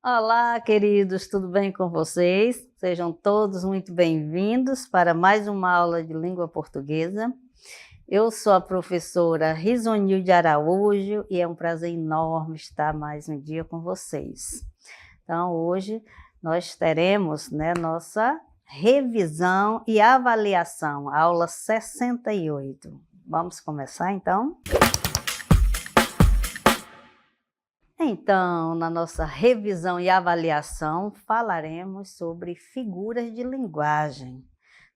Olá, queridos, tudo bem com vocês? Sejam todos muito bem-vindos para mais uma aula de língua portuguesa. Eu sou a professora Risonilde Araújo e é um prazer enorme estar mais um dia com vocês. Então, hoje nós teremos, nossa revisão e avaliação, aula 68. Vamos começar, então? Então, na nossa revisão e avaliação, falaremos sobre figuras de linguagem,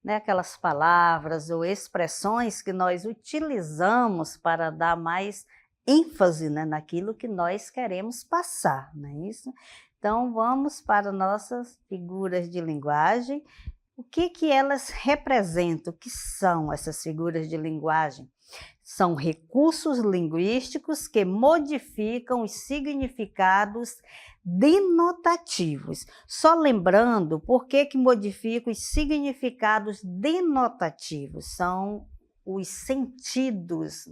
aquelas palavras ou expressões que nós utilizamos para dar mais ênfase, naquilo que nós queremos passar, não é isso? Então, vamos para nossas figuras de linguagem. O que elas representam? O que são essas figuras de linguagem? São recursos linguísticos que modificam os significados denotativos. Só lembrando por que modificam os significados denotativos. São os sentidos,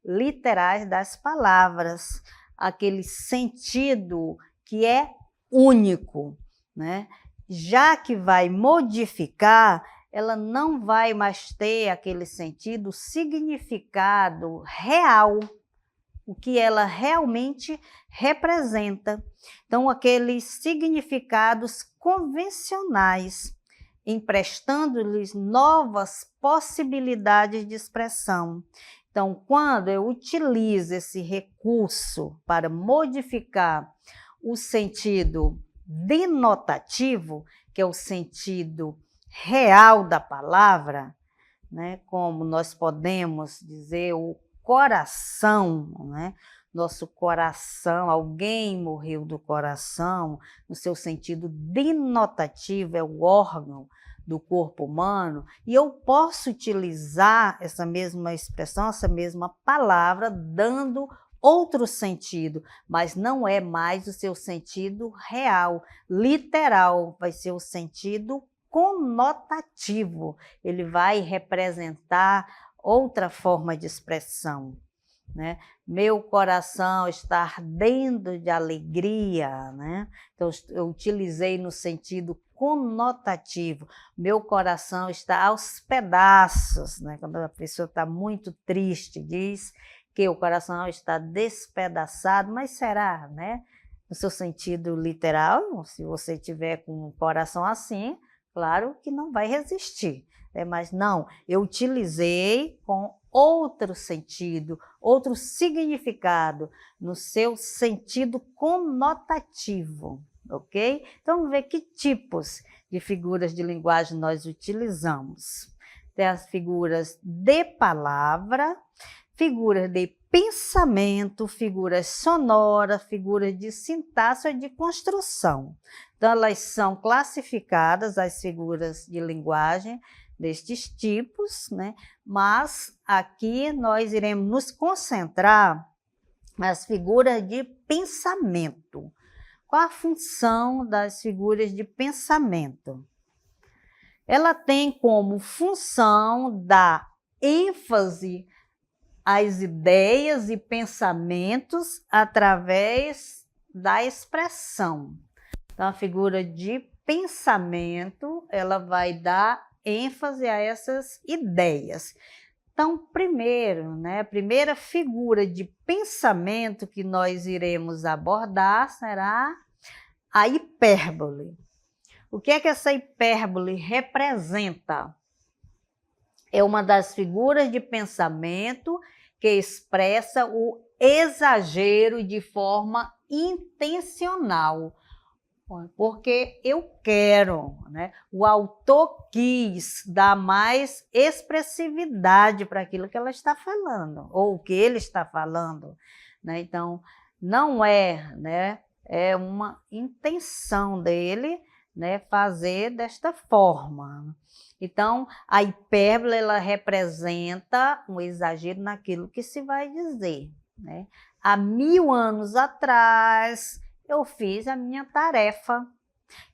literais das palavras. Aquele sentido que é único, Já que vai modificar, ela não vai mais ter aquele sentido, significado real, o que ela realmente representa. Então, aqueles significados convencionais, emprestando-lhes novas possibilidades de expressão. Então, quando eu utilizo esse recurso para modificar o sentido denotativo, que é o sentido real da palavra, como nós podemos dizer, o coração, nosso coração, alguém morreu do coração, no seu sentido denotativo, é o órgão do corpo humano, e eu posso utilizar essa mesma expressão, essa mesma palavra, dando outro sentido, mas não é mais o seu sentido real, literal, vai ser o sentido conotativo, ele vai representar outra forma de expressão, Meu coração está ardendo de alegria, Então, eu utilizei no sentido conotativo, meu coração está aos pedaços, Quando a pessoa está muito triste, diz que o coração está despedaçado, mas será, no seu sentido literal, se você tiver com o coração assim, claro que não vai resistir, mas não, eu utilizei com outro sentido, outro significado, no seu sentido conotativo, ok? Então, vamos ver que tipos de figuras de linguagem nós utilizamos. Tem as figuras de palavra, figuras de pensamento, figuras sonoras, figuras de sintaxe ou de construção. Então, elas são classificadas, as figuras de linguagem, destes tipos, Mas aqui nós iremos nos concentrar nas figuras de pensamento. Qual a função das figuras de pensamento? Ela tem como função dar ênfase às ideias e pensamentos através da expressão. Então, a figura de pensamento, ela vai dar ênfase a essas ideias. Então, a primeira figura de pensamento que nós iremos abordar será a hipérbole. O que é que essa hipérbole representa? É uma das figuras de pensamento que expressa o exagero de forma intencional, porque eu quero, O autor quis dar mais expressividade para aquilo que ela está falando, ou o que ele está falando, Então, não é uma intenção dele, fazer desta forma. Então, a hipérbole, ela representa um exagero naquilo que se vai dizer, Há 1000 anos atrás, eu fiz a minha tarefa.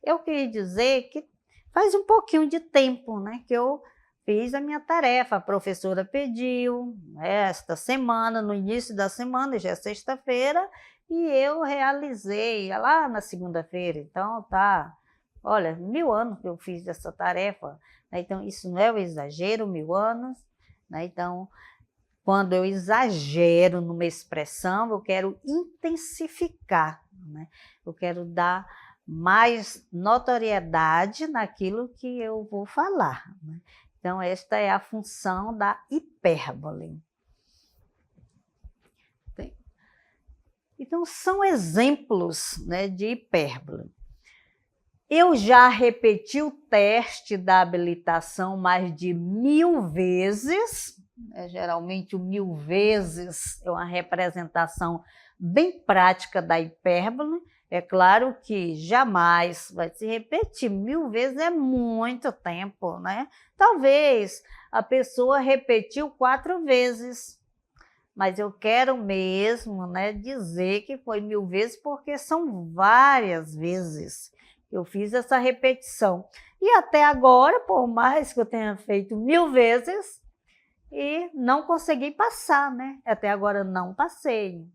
Eu queria dizer que faz um pouquinho de tempo, que eu fiz a minha tarefa. A professora pediu, esta semana, no início da semana, já é sexta-feira, e eu realizei lá na segunda-feira. Então, tá, olha, 1000 anos que eu fiz essa tarefa, né? Então, isso não é o exagero, 1000 anos, né? Então, quando eu exagero numa expressão, eu quero intensificar, né? Eu quero dar mais notoriedade naquilo que eu vou falar, né? Então, esta é a função da hipérbole. Então, são exemplos, né, de hipérbole. Eu já repeti o teste da habilitação mais de 1000 vezes, né? Geralmente o 1000 vezes é uma representação bem prática da hipérbole. É claro que jamais vai se repetir, 1000 vezes é muito tempo, né? Talvez a pessoa repetiu 4 vezes, mas eu quero mesmo, né, dizer que foi 1000 vezes, porque são várias vezes que eu fiz essa repetição. E até agora, por mais que eu tenha feito 1000 vezes, e não consegui passar, né? Até agora não passei.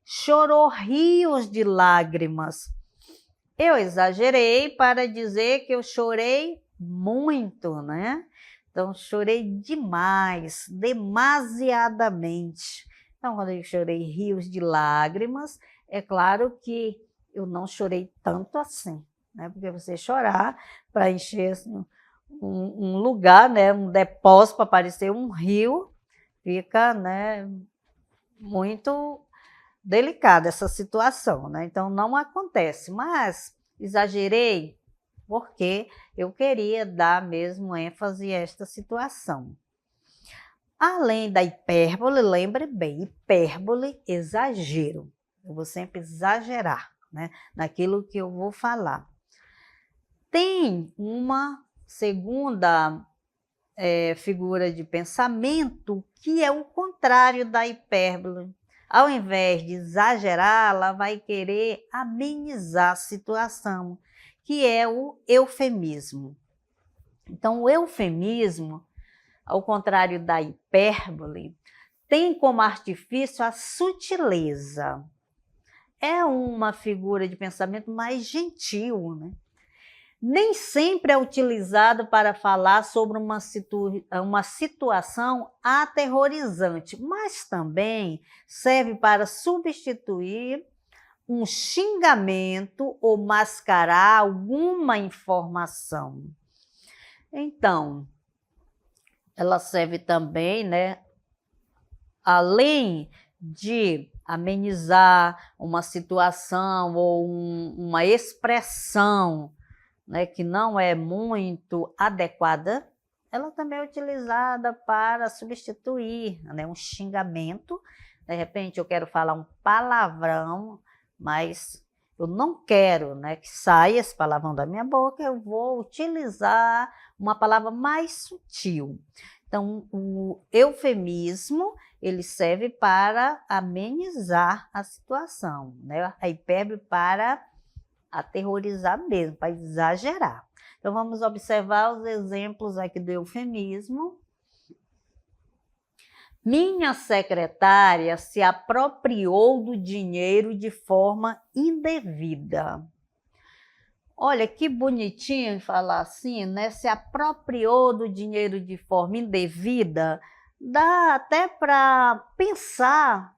Chorou rios de lágrimas. Eu exagerei para dizer que eu chorei muito, né? Então, chorei demais, demasiadamente. Então, quando eu chorei rios de lágrimas, é claro que eu não chorei tanto assim, né? Porque você chorar para encher assim, um lugar, né? Um depósito para parecer um rio, fica, né, muito delicada essa situação, né? Então, não acontece, mas exagerei porque eu queria dar mesmo ênfase a esta situação. Além da hipérbole, lembre bem, hipérbole, exagero. Eu vou sempre exagerar, né, naquilo que eu vou falar. Tem uma segunda figura de pensamento que é o contrário da hipérbole. Ao invés de exagerar, ela vai querer amenizar a situação, que é o eufemismo. Então, o eufemismo, ao contrário da hipérbole, tem como artifício a sutileza. É uma figura de pensamento mais gentil, né? Nem sempre é utilizado para falar sobre uma situação aterrorizante, mas também serve para substituir um xingamento ou mascarar alguma informação. Então, ela serve também, né, além de amenizar uma situação ou uma expressão, né, que não é muito adequada, ela também é utilizada para substituir, né, um xingamento. De repente eu quero falar um palavrão, mas eu não quero, né, que saia esse palavrão da minha boca, eu vou utilizar uma palavra mais sutil. Então, o eufemismo, ele serve para amenizar a situação, né? A hipérbole para aterrorizar mesmo, para exagerar. Então, vamos observar os exemplos aqui do eufemismo. Minha secretária se apropriou do dinheiro de forma indevida. Olha, que bonitinho falar assim, né? Se apropriou do dinheiro de forma indevida. Dá até para pensar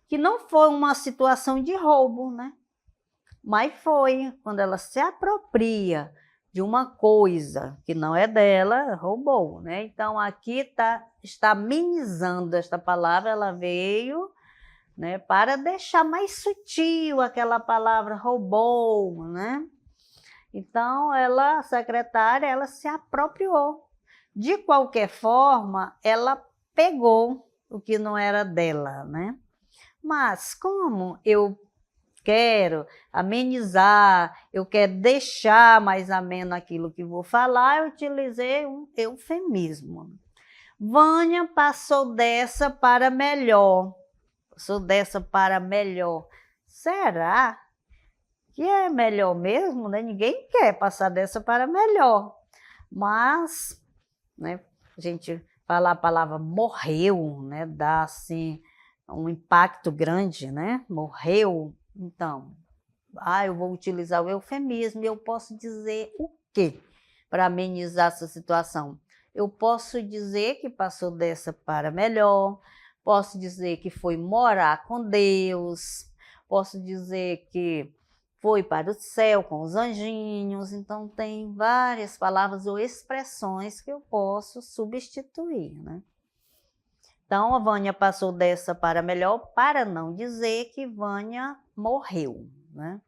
que não foi uma situação de roubo, né? Mas foi quando ela se apropria de uma coisa que não é dela, roubou, né? Então, aqui está amenizando esta palavra, ela veio, né, para deixar mais sutil aquela palavra roubou, né? Então, a secretária, ela se apropriou. De qualquer forma, ela pegou o que não era dela, né? Mas como eu quero amenizar, eu quero deixar mais ameno aquilo que vou falar, eu utilizei um eufemismo. Vânia passou dessa para melhor. Passou dessa para melhor. Será que é melhor mesmo, né? Ninguém quer passar dessa para melhor. Mas, né, a gente falar a palavra morreu, né? Dá assim um impacto grande, né? Morreu, então, eu vou utilizar o eufemismo, e eu posso dizer o quê para amenizar essa situação? Eu posso dizer que passou dessa para melhor, posso dizer que foi morar com Deus, posso dizer que foi para o céu com os anjinhos. Então, tem várias palavras ou expressões que eu posso substituir, né? Então, a Vânia passou dessa para melhor, para não dizer que Vânia morreu, né?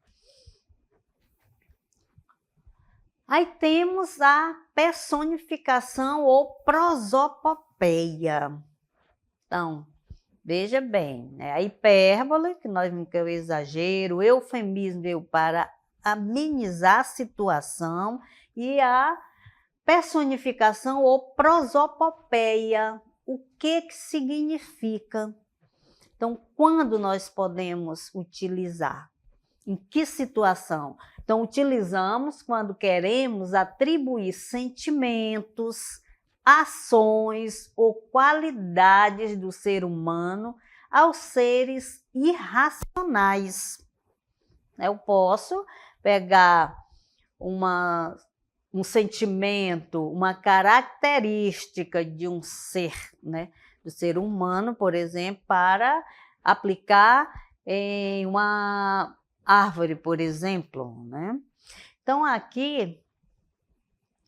Aí temos a personificação ou prosopopeia. Então, veja bem, né? A hipérbole, que nós vimos que é o exagero, o eufemismo veio para amenizar a situação, e a personificação ou prosopopeia. O que significa? Então, quando nós podemos utilizar? Em que situação? Então, utilizamos quando queremos atribuir sentimentos, ações ou qualidades do ser humano aos seres irracionais. Eu posso pegar um sentimento, uma característica de um ser, né, do ser humano, por exemplo, para aplicar em uma árvore, por exemplo, né? Então, aqui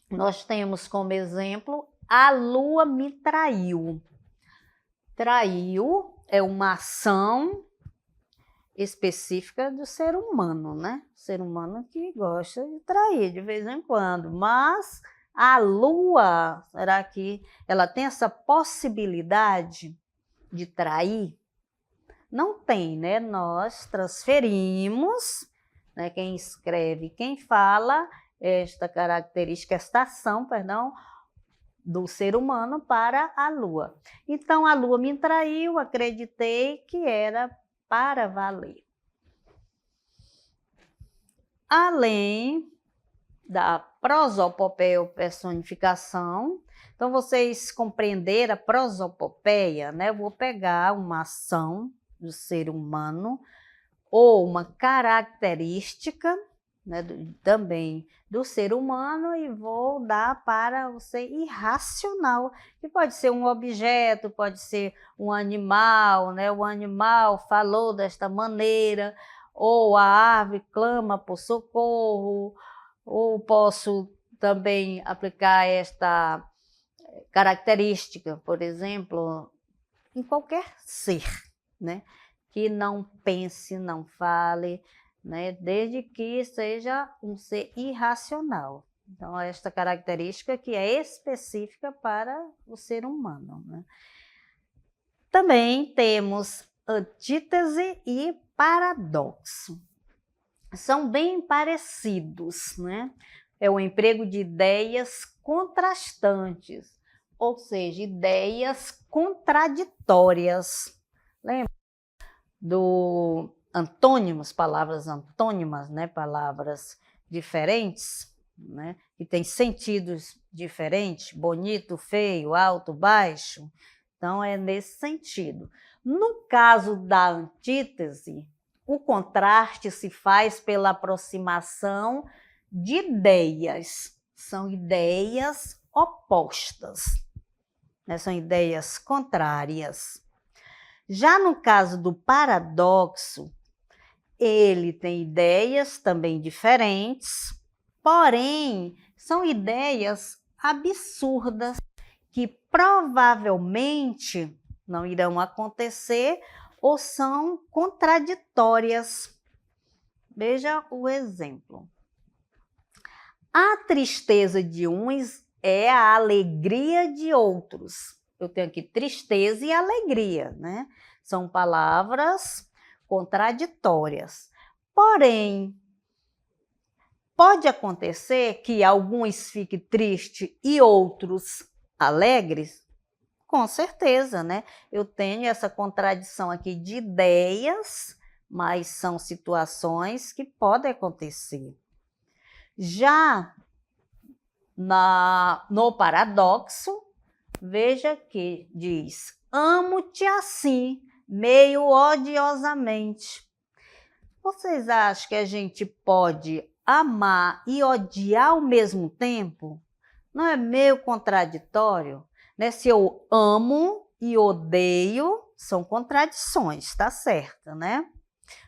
nós temos como exemplo: a lua me traiu. Traiu é uma ação específica do ser humano, né? Ser humano que gosta de trair de vez em quando, mas a lua, será que ela tem essa possibilidade de trair? Não tem, né? Nós transferimos, né? Quem escreve, quem fala, esta característica, esta ação, perdão, do ser humano para a lua. Então, a lua me traiu, acreditei que era para valer. Além da prosopopeia ou personificação, então vocês compreenderam a prosopopeia, né? Eu vou pegar uma ação do ser humano ou uma característica, né, também do ser humano, e vou dar para o ser irracional, que pode ser um objeto, pode ser um animal, né? O animal falou desta maneira, ou a árvore clama por socorro, ou posso também aplicar esta característica, por exemplo, em qualquer ser, né? Que não pense, não fale, né? Desde que seja um ser irracional. Então, esta característica que é específica para o ser humano, né? Também temos antítese e paradoxo. São bem parecidos, né? É o emprego de ideias contrastantes, ou seja, ideias contraditórias. Lembra do antônimos, palavras antônimas, né? Palavras diferentes, né? Que têm sentidos diferentes, bonito, feio, alto, baixo. Então, é nesse sentido. No caso da antítese, o contraste se faz pela aproximação de ideias. São ideias opostas, né? São ideias contrárias. Já no caso do paradoxo, ele tem ideias também diferentes, porém, são ideias absurdas que provavelmente não irão acontecer ou são contraditórias. Veja o exemplo. A tristeza de uns é a alegria de outros. Eu tenho aqui tristeza e alegria, né? São palavras contraditórias. Porém, pode acontecer que alguns fiquem tristes e outros alegres? Com certeza, né? Eu tenho essa contradição aqui de ideias, mas são situações que podem acontecer. Já no paradoxo, veja que diz: amo-te assim, meio odiosamente. Vocês acham que a gente pode amar e odiar ao mesmo tempo? Não é meio contraditório? Né? Se eu amo e odeio, são contradições, tá certo, né?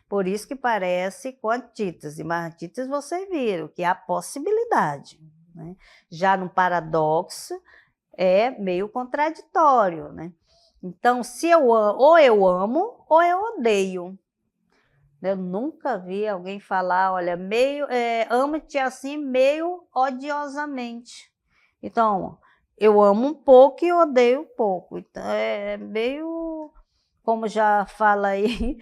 Por isso que parece com antítese, mas antítese vocês viram que há possibilidade, né? Já no paradoxo é meio contraditório, né? Então, se ou eu amo ou eu odeio. Eu nunca vi alguém falar, olha, amo-te assim meio odiosamente. Então, eu amo um pouco e odeio um pouco. Então, é meio, como já fala aí,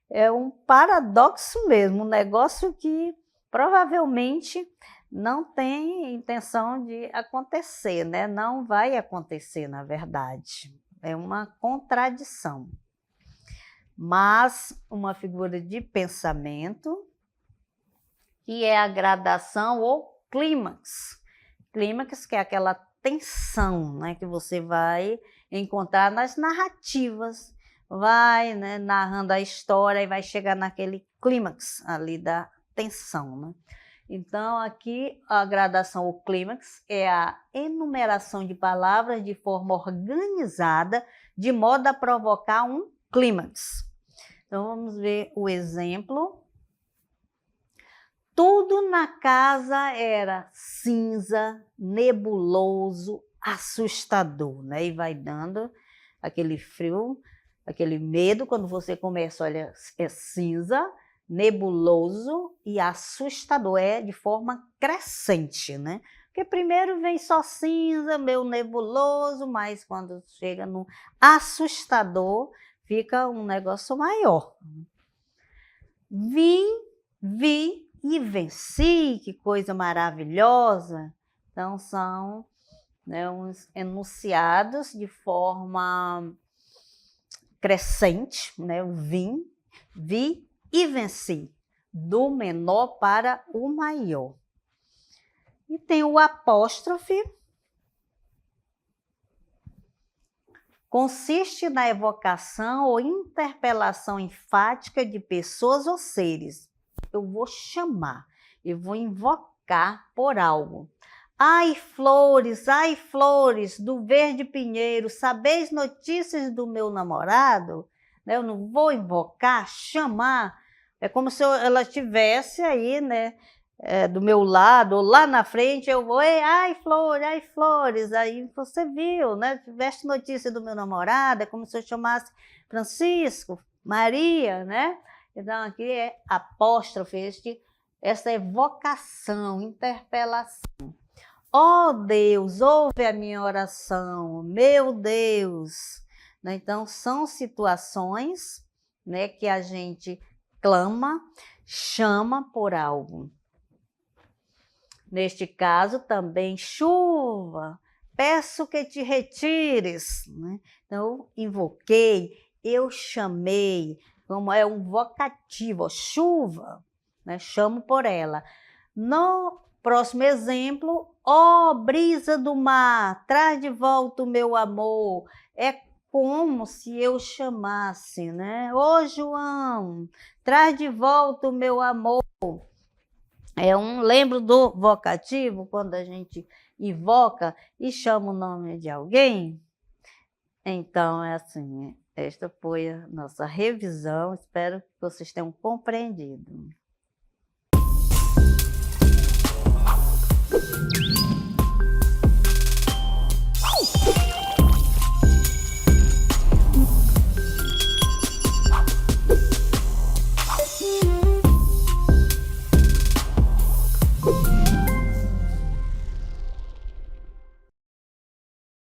é um paradoxo mesmo, um negócio que provavelmente não tem intenção de acontecer, né? Não vai acontecer, na verdade. É uma contradição. Mas uma figura de pensamento, que é a gradação ou clímax. Clímax, que é aquela tensão, né, que você vai encontrar nas narrativas. Vai, né, narrando a história e vai chegar naquele clímax ali da tensão, né? Então, aqui a gradação ou clímax é a enumeração de palavras de forma organizada, de modo a provocar um clímax. Então, vamos ver o exemplo. Tudo na casa era cinza, nebuloso, assustador, né? E vai dando aquele frio, aquele medo, quando você começa, olha, é cinza, nebuloso e assustador, é de forma crescente, né? Porque primeiro vem só cinza, meio nebuloso, mas quando chega no assustador, fica um negócio maior. Vi e venci, que coisa maravilhosa. Então, são, né, uns enunciados de forma crescente, né? O vi e venci, do menor para o maior. E tem o apóstrofe, consiste na evocação ou interpelação enfática de pessoas ou seres. Eu vou chamar, eu vou invocar por algo. Ai, flores, do verde pinheiro, sabeis notícias do meu namorado? Eu não vou invocar, chamar. É como se ela estivesse aí, né? Do meu lado, ou lá na frente, eu vou, ai, flores, aí você viu, né? Tiveste notícia do meu namorado, é como se eu chamasse Francisco, Maria, né? Então, aqui é apóstrofe, essa evocação, interpelação. Ó Deus, ouve a minha oração, meu Deus. Então, são situações, né, que a gente clama, chama por algo. Neste caso, também chuva, peço que te retires, né? Então, eu invoquei, eu chamei, como é um vocativo, ó, chuva, né? Chamo por ela. No próximo exemplo, ó brisa do mar, traz de volta o meu amor. É como se eu chamasse, né? Ô João, traz de volta o meu amor. Lembro do vocativo, quando a gente invoca e chama o nome de alguém. Então, é assim, esta foi a nossa revisão, espero que vocês tenham compreendido.